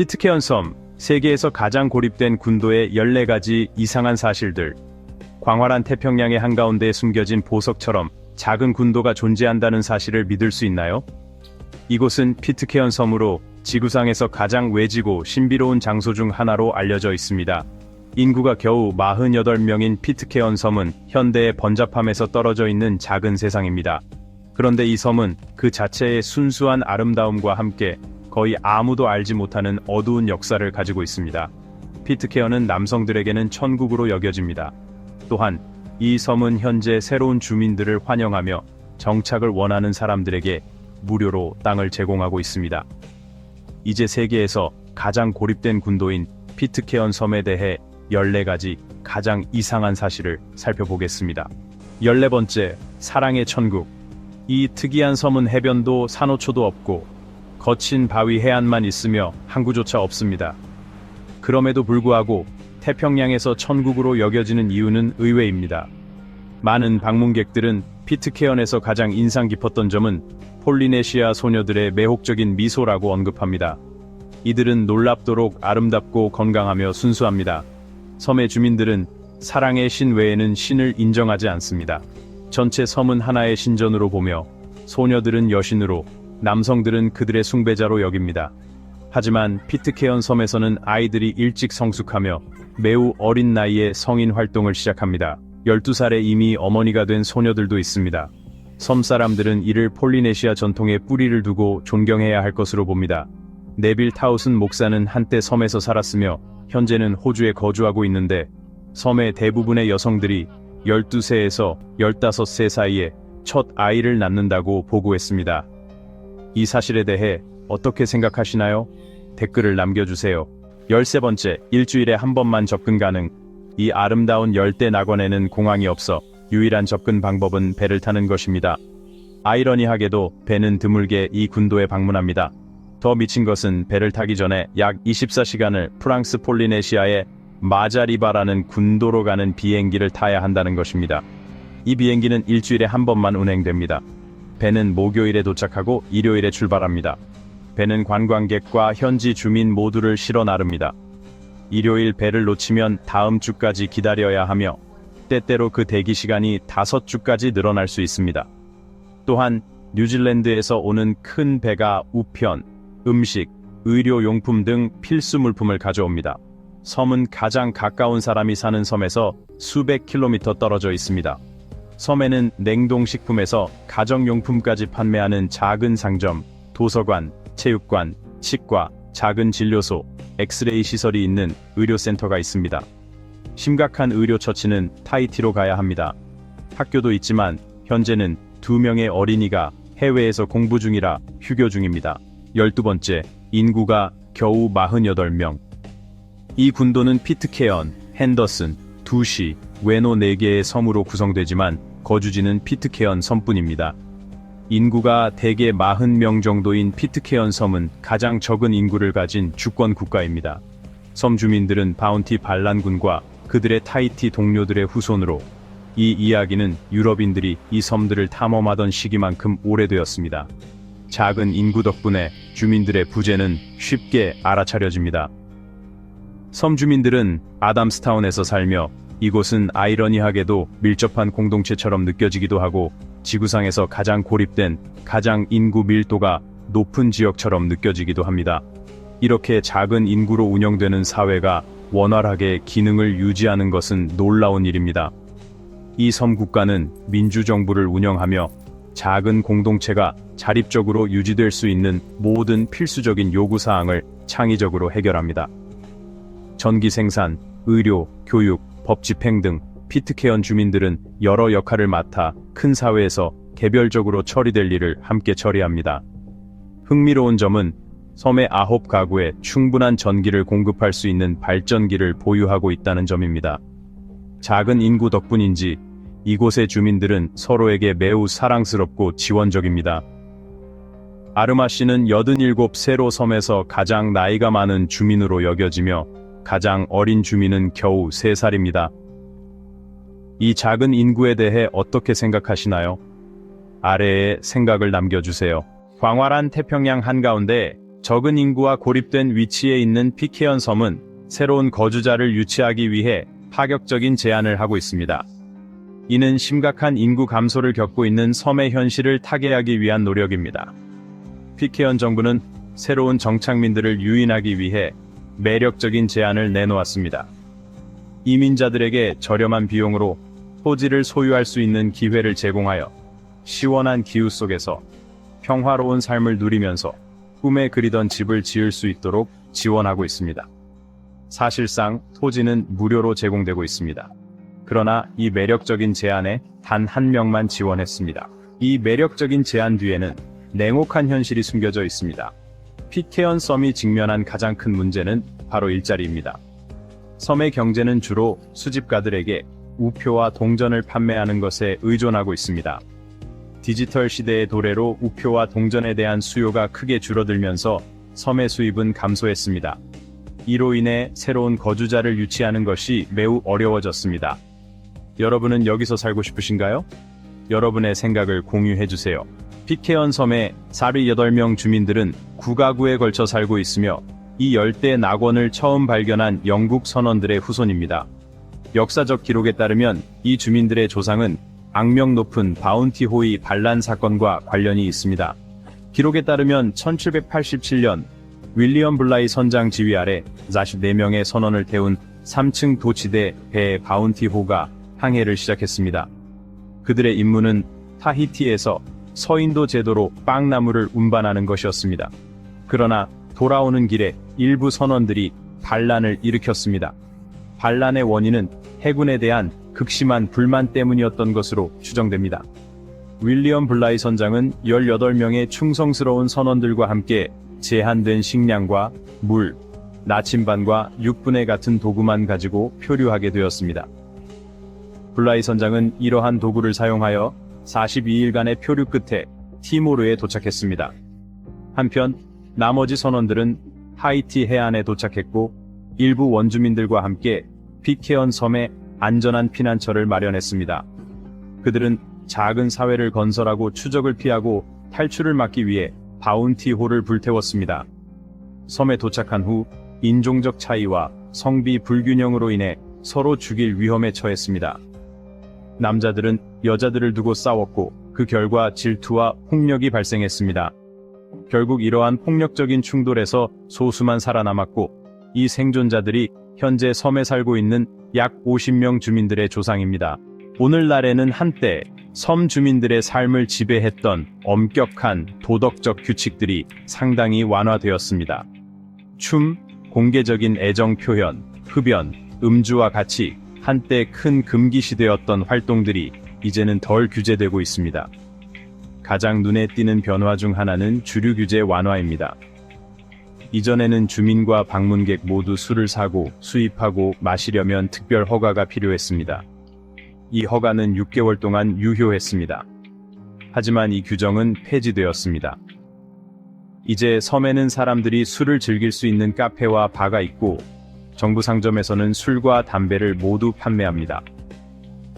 피트케언 섬, 세계에서 가장 고립된 군도의 14가지 이상한 사실들. 광활한 태평양의 한가운데에 숨겨진 보석처럼 작은 군도가 존재한다는 사실을 믿을 수 있나요? 이곳은 피트케언 섬으로 지구상에서 가장 외지고 신비로운 장소 중 하나로 알려져 있습니다. 인구가 겨우 48명인 피트케언 섬은 현대의 번잡함에서 떨어져 있는 작은 세상입니다. 그런데 이 섬은 그 자체의 순수한 아름다움과 함께 거의 아무도 알지 못하는 어두운 역사를 가지고 있습니다. 피트케언은 남성들에게는 천국으로 여겨집니다. 또한 이 섬은 현재 새로운 주민들을 환영하며 정착을 원하는 사람들에게 무료로 땅을 제공하고 있습니다. 이제 세계에서 가장 고립된 군도인 피트케언 섬에 대해 14가지 가장 이상한 사실을 살펴보겠습니다. 14번째, 사랑의 천국. 이 특이한 섬은 해변도 산호초도 없고 거친 바위 해안만 있으며 항구조차 없습니다. 그럼에도 불구하고 태평양에서 천국으로 여겨지는 이유는 의외입니다. 많은 방문객들은 피트케언에서 가장 인상 깊었던 점은 폴리네시아 소녀들의 매혹적인 미소라고 언급합니다. 이들은 놀랍도록 아름답고 건강하며 순수합니다. 섬의 주민들은 사랑의 신 외에는 신을 인정하지 않습니다. 전체 섬은 하나의 신전으로 보며 소녀들은 여신으로, 남성들은 그들의 숭배자로 여깁니다. 하지만 피트케언 섬에서는 아이들이 일찍 성숙하며 매우 어린 나이에 성인 활동을 시작합니다. 12살에 이미 어머니가 된 소녀들도 있습니다. 섬 사람들은 이를 폴리네시아 전통에 뿌리를 두고 존경해야 할 것으로 봅니다. 네빌 타우슨 목사는 한때 섬에서 살았으며 현재는 호주에 거주하고 있는데 섬의 대부분의 여성들이 12세에서 15세 사이에 첫 아이를 낳는다고 보고했습니다. 이 사실에 대해 어떻게 생각하시나요? 댓글을 남겨주세요. 13번째, 일주일에 한 번만 접근 가능. 이 아름다운 열대 낙원에는 공항이 없어 유일한 접근 방법은 배를 타는 것입니다. 아이러니하게도 배는 드물게 이 군도에 방문합니다. 더 미친 것은 배를 타기 전에 약 24시간을 프랑스 폴리네시아의 마자리바라는 군도로 가는 비행기를 타야 한다는 것입니다. 이 비행기는 일주일에 한 번만 운행됩니다. 배는 목요일에 도착하고 일요일에 출발합니다. 배는 관광객과 현지 주민 모두를 실어 나릅니다. 일요일 배를 놓치면 다음 주까지 기다려야 하며 때때로 그 대기 시간이 5주까지 늘어날 수 있습니다. 또한 뉴질랜드에서 오는 큰 배가 우편, 음식, 의료용품 등 필수 물품을 가져옵니다. 섬은 가장 가까운 사람이 사는 섬에서 수백 킬로미터 떨어져 있습니다. 섬에는 냉동식품에서 가정용품까지 판매하는 작은 상점, 도서관, 체육관, 치과, 작은 진료소, 엑스레이 시설이 있는 의료센터가 있습니다. 심각한 의료처치는 타히티로 가야 합니다. 학교도 있지만 현재는 2명의 어린이가 해외에서 공부 중이라 휴교 중입니다. 12번째, 인구가 겨우 48명. 이 군도는 피트케언, 핸더슨, 두시, 외노 4개의 섬으로 구성되지만 거주지는 피트케언 섬뿐입니다. 인구가 대개 40명 정도인 피트케언 섬은 가장 적은 인구를 가진 주권 국가입니다. 섬 주민들은 바운티 반란군과 그들의 타히티 동료들의 후손으로, 이 이야기는 유럽인들이 이 섬들을 탐험하던 시기만큼 오래되었습니다. 작은 인구 덕분에 주민들의 부재는 쉽게 알아차려집니다. 섬 주민들은 아담스타운에서 살며 이곳은 아이러니하게도 밀접한 공동체처럼 느껴지기도 하고 지구상에서 가장 고립된, 가장 인구 밀도가 높은 지역처럼 느껴지기도 합니다. 이렇게 작은 인구로 운영되는 사회가 원활하게 기능을 유지하는 것은 놀라운 일입니다. 이 섬 국가는 민주정부를 운영하며 작은 공동체가 자립적으로 유지될 수 있는 모든 필수적인 요구사항을 창의적으로 해결합니다. 전기 생산, 의료, 교육, 법 집행 등 피트케언 주민들은 여러 역할을 맡아 큰 사회에서 개별적으로 처리될 일을 함께 처리합니다. 흥미로운 점은 섬의 9가구에 충분한 전기를 공급할 수 있는 발전기를 보유하고 있다는 점입니다. 작은 인구 덕분인지 이곳의 주민들은 서로에게 매우 사랑스럽고 지원적입니다. 아르마 씨는 87세로 섬에서 가장 나이가 많은 주민으로 여겨지며 가장 어린 주민은 겨우 3살입니다. 이 작은 인구에 대해 어떻게 생각하시나요? 아래에 생각을 남겨주세요. 광활한 태평양 한가운데 적은 인구와 고립된 위치에 있는 피케언 섬은 새로운 거주자를 유치하기 위해 파격적인 제안을 하고 있습니다. 이는 심각한 인구 감소를 겪고 있는 섬의 현실을 타개하기 위한 노력입니다. 피케언 정부는 새로운 정착민들을 유인하기 위해 매력적인 제안을 내놓았습니다. 이민자들에게 저렴한 비용으로 토지를 소유할 수 있는 기회를 제공하여 시원한 기후 속에서 평화로운 삶을 누리면서 꿈에 그리던 집을 지을 수 있도록 지원하고 있습니다. 사실상 토지는 무료로 제공되고 있습니다. 그러나 이 매력적인 제안에 단 한 명만 지원했습니다. 이 매력적인 제안 뒤에는 냉혹한 현실이 숨겨져 있습니다. 피케언 섬이 직면한 가장 큰 문제는 바로 일자리입니다. 섬의 경제는 주로 수집가들에게 우표와 동전을 판매하는 것에 의존하고 있습니다. 디지털 시대의 도래로 우표와 동전에 대한 수요가 크게 줄어들면서 섬의 수입은 감소했습니다. 이로 인해 새로운 거주자를 유치하는 것이 매우 어려워졌습니다. 여러분은 여기서 살고 싶으신가요? 여러분의 생각을 공유해주세요. 피케언 섬의 48명 주민들은 9가구에 걸쳐 살고 있으며 이 열대 낙원을 처음 발견한 영국 선원들의 후손입니다. 역사적 기록에 따르면 이 주민들의 조상은 악명 높은 바운티 호이 반란 사건과 관련이 있습니다. 기록에 따르면 1787년 윌리엄 블라이 선장 지휘 아래 44명의 선원을 태운 3층 도치대 배 바운티 호가 항해를 시작했습니다. 그들의 임무는 타히티에서 서인도 제도로 빵나무를 운반하는 것이었습니다. 그러나 돌아오는 길에 일부 선원들이 반란을 일으켰습니다. 반란의 원인은 해군에 대한 극심한 불만 때문이었던 것으로 추정됩니다. 윌리엄 블라이 선장은 18명의 충성스러운 선원들과 함께 제한된 식량과 물, 나침반과 육분의 같은 도구만 가지고 표류하게 되었습니다. 블라이 선장은 이러한 도구를 사용하여 42일간의 표류 끝에 티모르에 도착했습니다. 한편 나머지 선원들은 하이티 해안에 도착했고 일부 원주민들과 함께 피케언 섬에 안전한 피난처를 마련했습니다. 그들은 작은 사회를 건설하고 추적을 피하고 탈출을 막기 위해 바운티호를 불태웠습니다. 섬에 도착한 후 인종적 차이와 성비 불균형으로 인해 서로 죽일 위험에 처했습니다. 남자들은 여자들을 두고 싸웠고 그 결과 질투와 폭력이 발생했습니다. 결국 이러한 폭력적인 충돌에서 소수만 살아남았고 이 생존자들이 현재 섬에 살고 있는 약 50명 주민들의 조상입니다. 오늘날에는 한때 섬 주민들의 삶을 지배했던 엄격한 도덕적 규칙들이 상당히 완화되었습니다. 춤, 공개적인 애정 표현, 흡연, 음주와 같이 한때 큰 금기시되었던 활동들이 이제는 덜 규제되고 있습니다. 가장 눈에 띄는 변화 중 하나는 주류 규제 완화입니다. 이전에는 주민과 방문객 모두 술을 사고 수입하고 마시려면 특별 허가가 필요했습니다. 이 허가는 6개월 동안 유효했습니다. 하지만 이 규정은 폐지되었습니다. 이제 섬에는 사람들이 술을 즐길 수 있는 카페와 바가 있고 정부 상점에서는 술과 담배를 모두 판매합니다.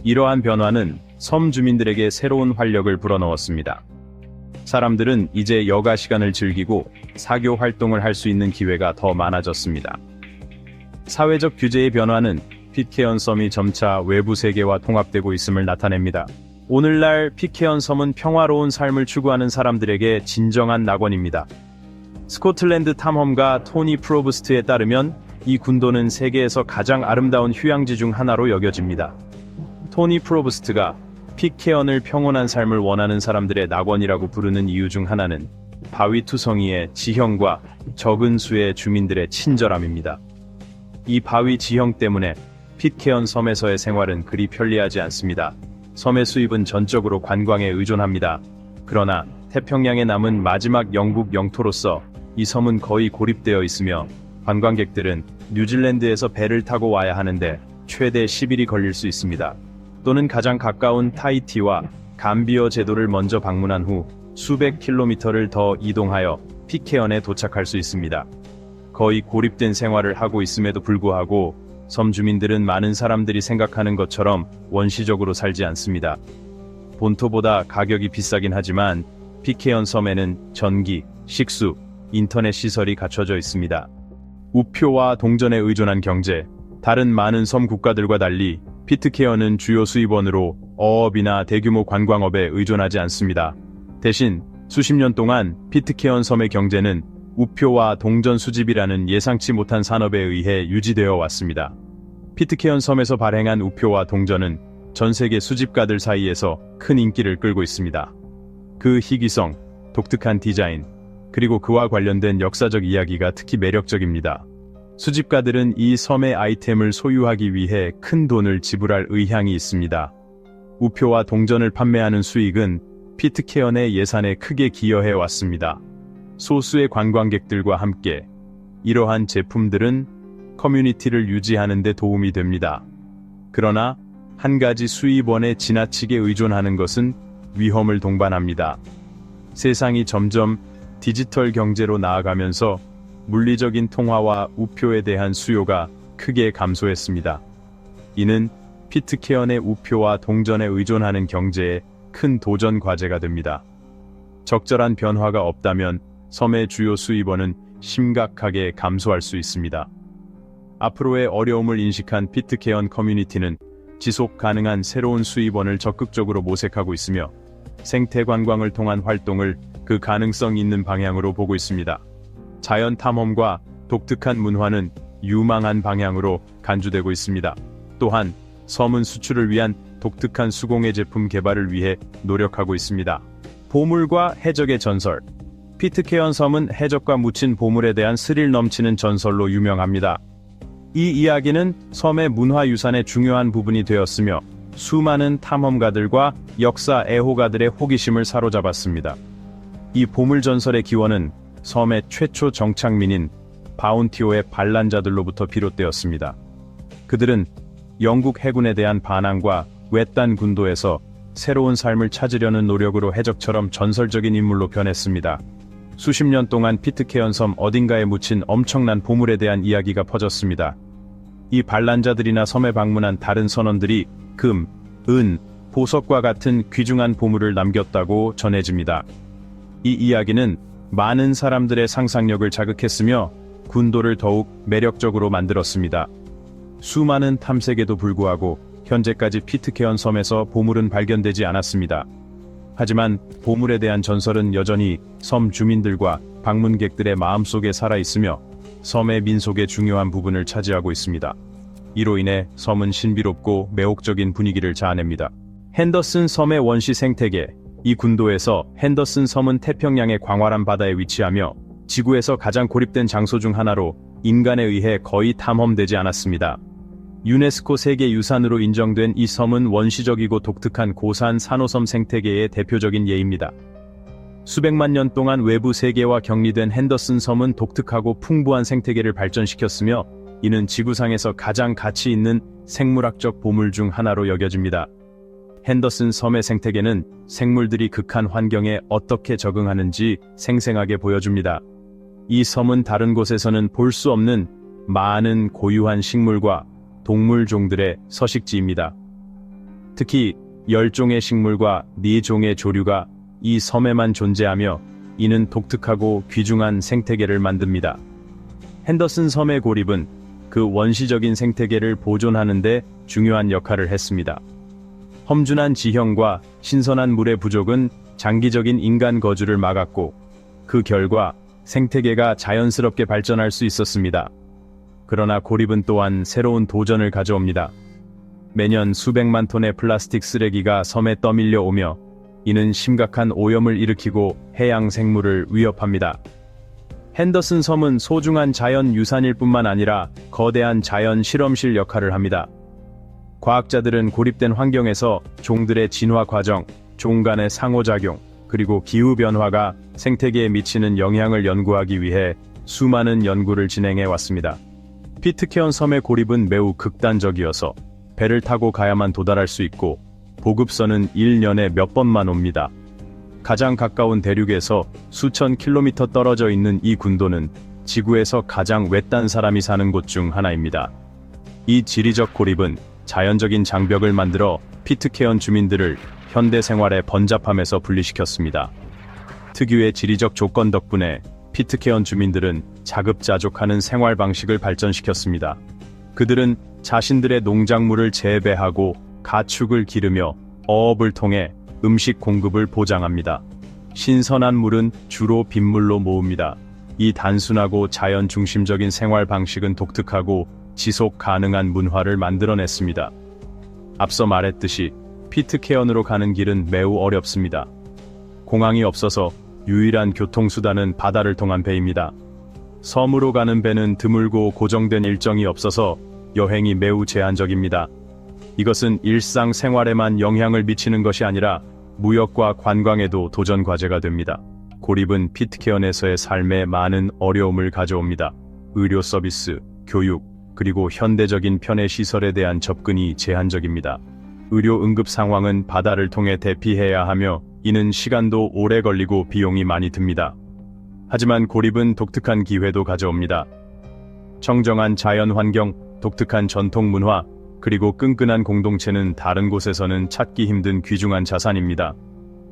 이러한 변화는 섬 주민들에게 새로운 활력을 불어넣었습니다. 사람들은 이제 여가 시간을 즐기고 사교 활동을 할 수 있는 기회가 더 많아졌습니다. 사회적 규제의 변화는 피케언 섬이 점차 외부 세계와 통합되고 있음을 나타냅니다. 오늘날 피케언 섬은 평화로운 삶을 추구하는 사람들에게 진정한 낙원입니다. 스코틀랜드 탐험가 토니 프로브스트에 따르면 이 군도는 세계에서 가장 아름다운 휴양지 중 하나로 여겨집니다. 토니 프로브스트가 피케언을 평온한 삶을 원하는 사람들의 낙원이라고 부르는 이유 중 하나는 바위투성이의 지형과 적은 수의 주민들의 친절함입니다. 이 바위 지형 때문에 피케언 섬에서의 생활은 그리 편리하지 않습니다. 섬의 수입은 전적으로 관광에 의존합니다. 그러나 태평양에 남은 마지막 영국 영토로서 이 섬은 거의 고립되어 있으며 관광객들은 뉴질랜드에서 배를 타고 와야 하는데 최대 10일이 걸릴 수 있습니다. 또는 가장 가까운 타히티와 감비어 제도를 먼저 방문한 후 수백 킬로미터를 더 이동하여 피케언에 도착할 수 있습니다. 거의 고립된 생활을 하고 있음에도 불구하고 섬 주민들은 많은 사람들이 생각하는 것처럼 원시적으로 살지 않습니다. 본토보다 가격이 비싸긴 하지만 피케언 섬에는 전기, 식수, 인터넷 시설이 갖춰져 있습니다. 우표와 동전에 의존한 경제, 다른 많은 섬 국가들과 달리 피트케어는 주요 수입원으로 어업이나 대규모 관광업에 의존하지 않습니다. 대신 수십 년 동안 피트케언 섬의 경제는 우표와 동전 수집이라는 예상치 못한 산업에 의해 유지되어 왔습니다. 피트케언 섬에서 발행한 우표와 동전은 전 세계 수집가들 사이에서 큰 인기를 끌고 있습니다. 그 희귀성, 독특한 디자인, 그리고 그와 관련된 역사적 이야기가 특히 매력적입니다. 수집가들은 이 섬의 아이템을 소유하기 위해 큰 돈을 지불할 의향이 있습니다. 우표와 동전을 판매하는 수익은 피트케언의 예산에 크게 기여해 왔습니다. 소수의 관광객들과 함께 이러한 제품들은 커뮤니티를 유지하는 데 도움이 됩니다. 그러나 한 가지 수입원에 지나치게 의존하는 것은 위험을 동반합니다. 세상이 점점 디지털 경제로 나아가면서 물리적인 통화와 우표에 대한 수요가 크게 감소했습니다. 이는 피트케언의 우표와 동전에 의존하는 경제에 큰 도전 과제가 됩니다. 적절한 변화가 없다면 섬의 주요 수입원은 심각하게 감소할 수 있습니다. 앞으로의 어려움을 인식한 피트케언 커뮤니티는 지속 가능한 새로운 수입원을 적극적으로 모색하고 있으며 생태 관광을 통한 활동을 그 가능성 있는 방향으로 보고 있습니다. 자연 탐험과 독특한 문화는 유망한 방향으로 간주되고 있습니다. 또한 섬은 수출을 위한 독특한 수공예 제품 개발을 위해 노력하고 있습니다. 보물과 해적의 전설. 피트케언 섬은 해적과 묻힌 보물에 대한 스릴 넘치는 전설로 유명합니다. 이 이야기는 섬의 문화유산의 중요한 부분이 되었으며 수많은 탐험가들과 역사 애호가들의 호기심을 사로잡았습니다. 이 보물 전설의 기원은 섬의 최초 정착민인 바운티오의 반란자들로부터 비롯되었습니다. 그들은 영국 해군에 대한 반항과 외딴 군도에서 새로운 삶을 찾으려는 노력으로 해적처럼 전설적인 인물로 변했습니다. 수십 년 동안 피트케언 섬 어딘가에 묻힌 엄청난 보물에 대한 이야기가 퍼졌습니다. 이 반란자들이나 섬에 방문한 다른 선원들이 금, 은, 보석과 같은 귀중한 보물을 남겼다고 전해집니다. 이 이야기는 많은 사람들의 상상력을 자극했으며 군도를 더욱 매력적으로 만들었습니다. 수많은 탐색에도 불구하고 현재까지 피트케언 섬에서 보물은 발견되지 않았습니다. 하지만 보물에 대한 전설은 여전히 섬 주민들과 방문객들의 마음속에 살아있으며 섬의 민속의 중요한 부분을 차지하고 있습니다. 이로 인해 섬은 신비롭고 매혹적인 분위기를 자아냅니다. 핸더슨 섬의 원시 생태계. 이 군도에서 핸더슨 섬은 태평양의 광활한 바다에 위치하며 지구에서 가장 고립된 장소 중 하나로 인간에 의해 거의 탐험되지 않았습니다. 유네스코 세계유산으로 인정된 이 섬은 원시적이고 독특한 고산 산호섬 생태계의 대표적인 예입니다. 수백만 년 동안 외부 세계와 격리된 핸더슨 섬은 독특하고 풍부한 생태계를 발전시켰으며 이는 지구상에서 가장 가치 있는 생물학적 보물 중 하나로 여겨집니다. 핸더슨 섬의 생태계는 생물들이 극한 환경에 어떻게 적응하는지 생생하게 보여줍니다. 이 섬은 다른 곳에서는 볼 수 없는 많은 고유한 식물과 동물 종들의 서식지입니다. 특히 10종의 식물과 4종의 조류가 이 섬에만 존재하며 이는 독특하고 귀중한 생태계를 만듭니다. 핸더슨 섬의 고립은 그 원시적인 생태계를 보존하는 데 중요한 역할을 했습니다. 험준한 지형과 신선한 물의 부족은 장기적인 인간 거주를 막았고 그 결과 생태계가 자연스럽게 발전할 수 있었습니다. 그러나 고립은 또한 새로운 도전을 가져옵니다. 매년 수백만 톤의 플라스틱 쓰레기가 섬에 떠밀려 오며 이는 심각한 오염을 일으키고 해양 생물을 위협합니다. 핸더슨 섬은 소중한 자연 유산일 뿐만 아니라 거대한 자연 실험실 역할을 합니다. 과학자들은 고립된 환경에서 종들의 진화 과정, 종 간의 상호작용, 그리고 기후변화가 생태계에 미치는 영향을 연구하기 위해 수많은 연구를 진행해 왔습니다. 피트케언 섬의 고립은 매우 극단적이어서 배를 타고 가야만 도달할 수 있고 보급선은 1년에 몇 번만 옵니다. 가장 가까운 대륙에서 수천 킬로미터 떨어져 있는 이 군도는 지구에서 가장 외딴 사람이 사는 곳 중 하나입니다. 이 지리적 고립은 자연적인 장벽을 만들어 피트케언 주민들을 현대 생활의 번잡함에서 분리시켰습니다. 특유의 지리적 조건 덕분에 피트케언 주민들은 자급자족하는 생활 방식을 발전시켰습니다. 그들은 자신들의 농작물을 재배하고 가축을 기르며 어업을 통해 음식 공급을 보장합니다. 신선한 물은 주로 빗물로 모읍니다. 이 단순하고 자연 중심적인 생활 방식은 독특하고 지속 가능한 문화를 만들어냈습니다. 앞서 말했듯이 피트케언으로 가는 길은 매우 어렵습니다. 공항이 없어서 유일한 교통수단은 바다를 통한 배입니다. 섬으로 가는 배는 드물고 고정된 일정이 없어서 여행이 매우 제한적입니다. 이것은 일상생활에만 영향을 미치는 것이 아니라 무역과 관광에도 도전 과제가 됩니다. 고립은 피트케언에서의 삶에 많은 어려움을 가져옵니다. 의료 서비스, 교육, 그리고 현대적인 편의 시설에 대한 접근이 제한적입니다. 의료 응급 상황은 바다를 통해 대피해야 하며 이는 시간도 오래 걸리고 비용이 많이 듭니다. 하지만 고립은 독특한 기회도 가져옵니다. 청정한 자연 환경, 독특한 전통 문화, 그리고 끈끈한 공동체는 다른 곳에서는 찾기 힘든 귀중한 자산입니다.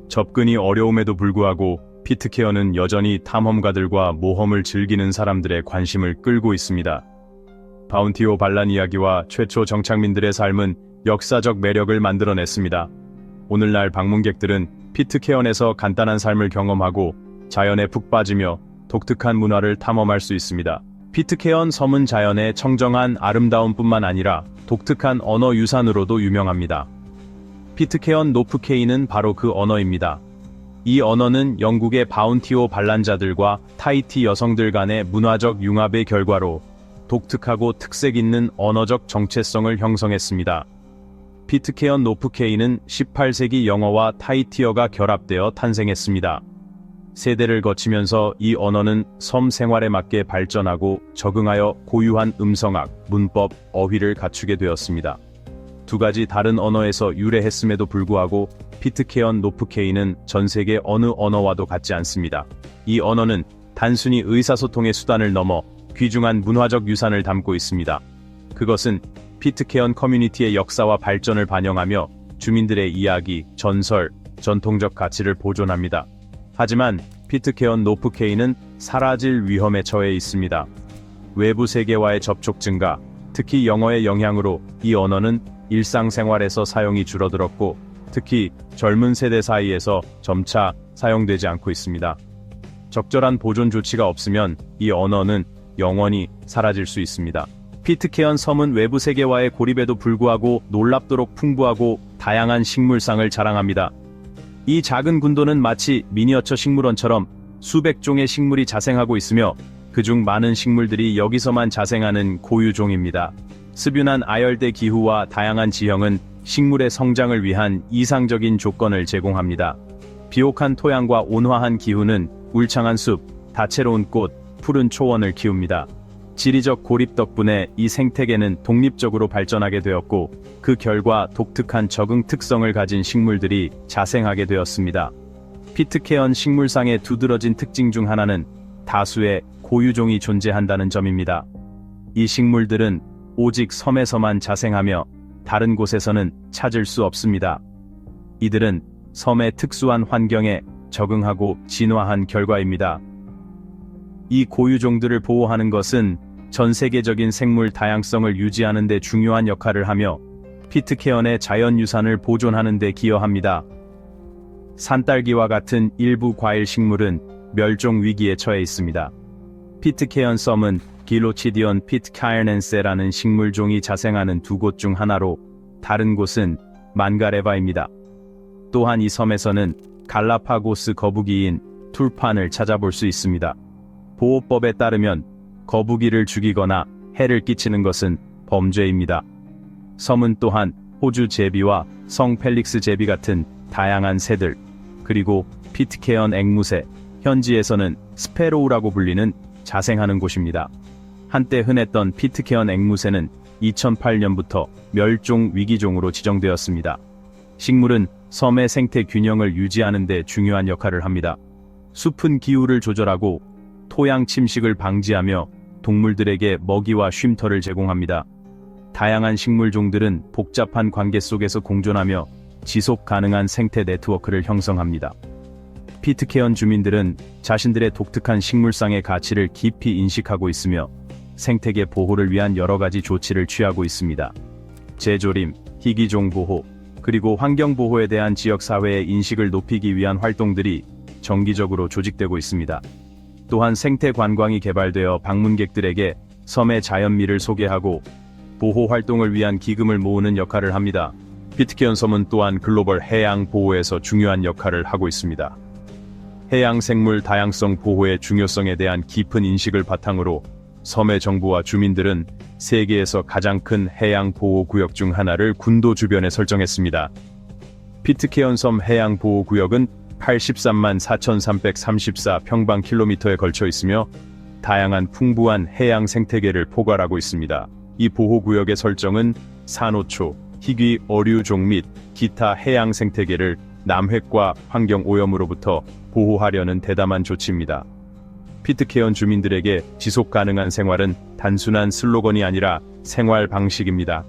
접근이 어려움에도 불구하고 피트케언은 여전히 탐험가들과 모험을 즐기는 사람들의 관심을 끌고 있습니다. 바운티오 반란 이야기와 최초 정착민들의 삶은 역사적 매력을 만들어냈습니다. 오늘날 방문객들은 피트케언에서 간단한 삶을 경험하고 자연에 푹 빠지며 독특한 문화를 탐험할 수 있습니다. 피트케언 섬은 자연의 청정한 아름다움뿐만 아니라 독특한 언어 유산으로도 유명합니다. 피트케언 노프케이는 바로 그 언어입니다. 이 언어는 영국의 바운티오 반란자들과 타히티 여성들 간의 문화적 융합의 결과로 독특하고 특색 있는 언어적 정체성을 형성했습니다. 피트케언 노프케이는 18세기 영어와 타히티어가 결합되어 탄생했습니다. 세대를 거치면서 이 언어는 섬 생활에 맞게 발전하고 적응하여 고유한 음성학, 문법, 어휘를 갖추게 되었습니다. 두 가지 다른 언어에서 유래했음에도 불구하고 피트케언 노프케이는 전 세계 어느 언어와도 같지 않습니다. 이 언어는 단순히 의사소통의 수단을 넘어 귀중한 문화적 유산을 담고 있습니다. 그것은 피트케언 커뮤니티의 역사와 발전을 반영하며 주민들의 이야기, 전설, 전통적 가치를 보존합니다. 하지만 피트케언 노프케이는 사라질 위험에 처해 있습니다. 외부 세계와의 접촉 증가, 특히 영어의 영향으로 이 언어는 일상생활에서 사용이 줄어들었고, 특히 젊은 세대 사이에서 점차 사용되지 않고 있습니다. 적절한 보존 조치가 없으면 이 언어는 영원히 사라질 수 있습니다. 피트케언 섬은 외부 세계와의 고립에도 불구하고 놀랍도록 풍부하고 다양한 식물상을 자랑합니다. 이 작은 군도는 마치 미니어처 식물원처럼 수백 종의 식물이 자생하고 있으며 그중 많은 식물들이 여기서만 자생하는 고유종입니다. 습윤한 아열대 기후와 다양한 지형은 식물의 성장을 위한 이상적인 조건을 제공합니다. 비옥한 토양과 온화한 기후는 울창한 숲, 다채로운 꽃, 푸른 초원을 키웁니다. 지리적 고립 덕분에 이 생태계는 독립적으로 발전하게 되었고, 그 결과 독특한 적응 특성을 가진 식물들이 자생하게 되었습니다. 피트케언 식물상의 두드러진 특징 중 하나는 다수의 고유종이 존재한다는 점입니다. 이 식물들은 오직 섬에서만 자생하며 다른 곳에서는 찾을 수 없습니다. 이들은 섬의 특수한 환경에 적응하고 진화한 결과입니다. 이 고유종들을 보호하는 것은 전 세계적인 생물 다양성을 유지하는 데 중요한 역할을 하며 피트케언의 자연유산을 보존하는 데 기여합니다. 산딸기와 같은 일부 과일 식물은 멸종 위기에 처해 있습니다. 피트케언 섬은 길로치디온 피트카이넨세라는 식물종이 자생하는 두 곳 중 하나로, 다른 곳은 만가레바입니다. 또한 이 섬에서는 갈라파고스 거북이인 툴판을 찾아볼 수 있습니다. 보호법에 따르면 거북이를 죽이거나 해를 끼치는 것은 범죄입니다. 섬은 또한 호주 제비와 성 펠릭스 제비 같은 다양한 새들, 그리고 피트케언 앵무새, 현지에서는 스페로우라고 불리는 자생하는 곳입니다. 한때 흔했던 피트케언 앵무새는 2008년부터 멸종 위기종으로 지정되었습니다. 식물은 섬의 생태 균형을 유지하는 데 중요한 역할을 합니다. 숲은 기후를 조절하고 토양 침식을 방지하며 동물들에게 먹이와 쉼터를 제공합니다. 다양한 식물종들은 복잡한 관계 속에서 공존하며 지속 가능한 생태 네트워크를 형성합니다. 피트케언 주민들은 자신들의 독특한 식물상의 가치를 깊이 인식하고 있으며 생태계 보호를 위한 여러 가지 조치를 취하고 있습니다. 재조림, 희귀종 보호, 그리고 환경 보호에 대한 지역 사회의 인식을 높이기 위한 활동들이 정기적으로 조직되고 있습니다. 또한 생태 관광이 개발되어 방문객들에게 섬의 자연미를 소개하고 보호 활동을 위한 기금을 모으는 역할을 합니다. 피트케언 섬은 또한 글로벌 해양 보호에서 중요한 역할을 하고 있습니다. 해양 생물 다양성 보호의 중요성에 대한 깊은 인식을 바탕으로 섬의 정부와 주민들은 세계에서 가장 큰 해양 보호 구역 중 하나를 군도 주변에 설정했습니다. 피트케언 섬 해양 보호 구역은 83만 4,334 평방킬로미터에 걸쳐 있으며 다양한 풍부한 해양 생태계를 포괄하고 있습니다. 이 보호구역의 설정은 산호초, 희귀 어류종 및 기타 해양 생태계를 남획과 환경 오염으로부터 보호하려는 대담한 조치입니다. 피트케언 주민들에게 지속 가능한 생활은 단순한 슬로건이 아니라 생활 방식입니다.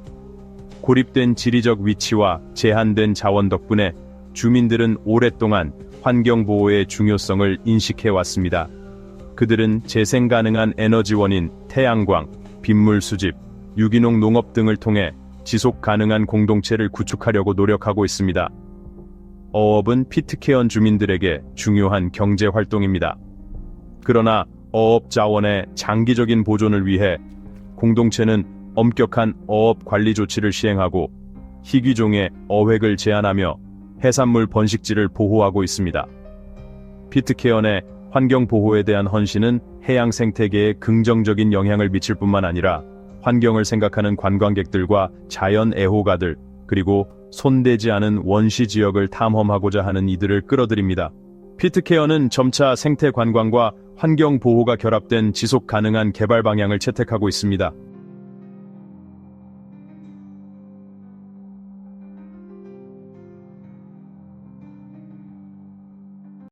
고립된 지리적 위치와 제한된 자원 덕분에 주민들은 오랫동안 환경 보호의 중요성을 인식해 왔습니다. 그들은 재생 가능한 에너지원인 태양광, 빗물 수집, 유기농 농업 등을 통해 지속 가능한 공동체를 구축하려고 노력하고 있습니다. 어업은 피트케언 주민들에게 중요한 경제 활동입니다. 그러나 어업 자원의 장기적인 보존을 위해 공동체는 엄격한 어업 관리 조치를 시행하고 희귀종의 어획을 제한하며 해산물 번식지를 보호하고 있습니다. 피트케언의 환경 보호에 대한 헌신은 해양 생태계에 긍정적인 영향을 미칠 뿐만 아니라 환경을 생각하는 관광객들과 자연 애호가들, 그리고 손대지 않은 원시 지역을 탐험하고자 하는 이들을 끌어들입니다. 피트케언은 점차 생태 관광과 환경 보호가 결합된 지속 가능한 개발 방향을 채택하고 있습니다.